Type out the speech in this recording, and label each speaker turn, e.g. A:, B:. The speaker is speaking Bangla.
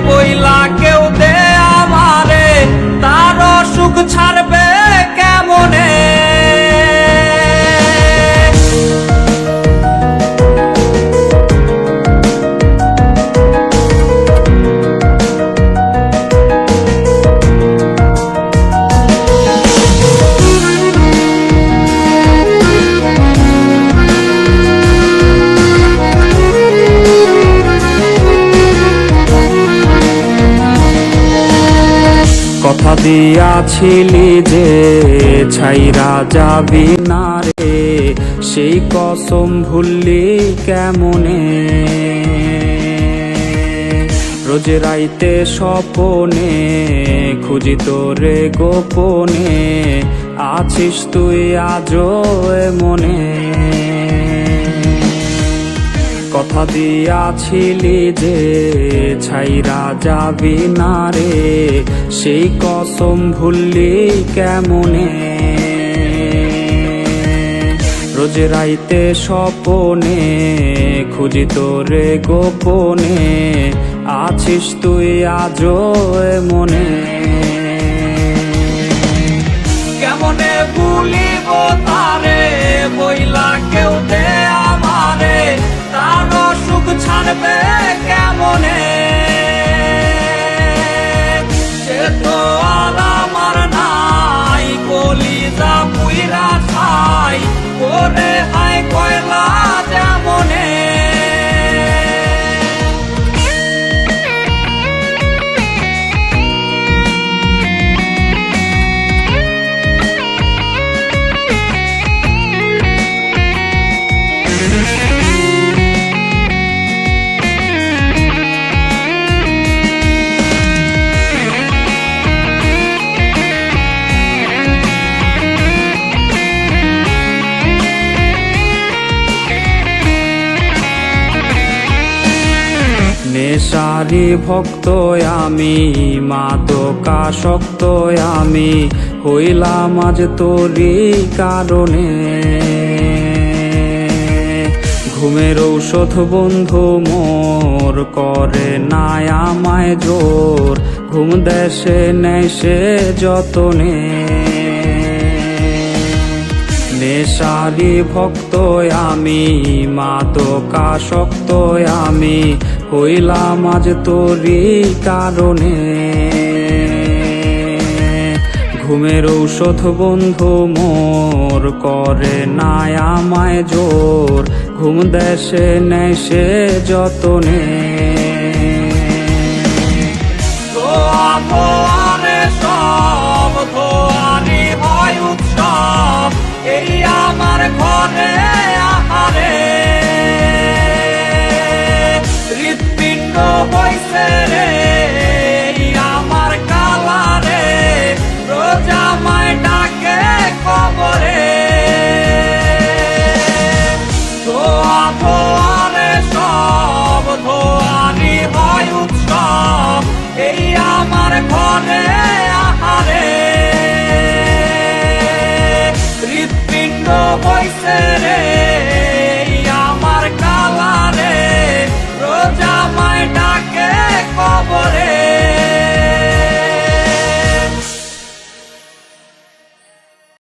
A: বইলা কেউ দে আমারে, তার সুখ ছাড়বে কেমনে। কথা দিয়াছিলি যে ছাইরা যাবি না রে, সেই কসম ভুললি কেমনে। রোজ রাইতে স্বপনে খুঁজি তোরে গোপনে, আছিস তুই আজও মনে। কথা দিয়াছিলি যে ছাইরা যাবি না রে, সেই কসম ভুললি কেমনে। রোজ রাইতে স্বপনে খুঁজি তোরে গোপনে, আছিস তুই আজও মনে। কেমনে ভুলিব তারে, বইলা কেউ দে আমারে, তার সুখ ছাড়বে কেমনে। সে তো আর আমার নাই, কলিজা পুইরা ছাই করে হাই কয়লা যেমনে। নেশারি ভক্ত আমি, মাদকাসক্ত আমি, হইলাম আজ তোরই কারণে। ঘুমের ঔষধ বন্ধু মোর করে না আমায় জোর, ঘুম দেশে নেয় সে যতনে। নেশারি ভক্ত আমি, মাদকাসক্ত আমি, হইলাম আজ তোরই কারণে। ঘুমের ঔষধ বন্ধু মোর করে না আমায় জোর, ঘুম দেশে নেয় সে যতনে। সব ধোয়ারি হয় উৎসব, এই আমার ঘরে আহারে। হৃৎপিণ্ড হইছে রে আমার কালারে, রোজ আমায় ডাকে কবরে। ধোয়া ধোয়ারে সব ধোয়ারি হয় উৎসব, এই আমার ঘরে আহারে। হৃৎপিণ্ড হইছে রে আমার কালারে, রোজ আমায় ডাকে কবরে।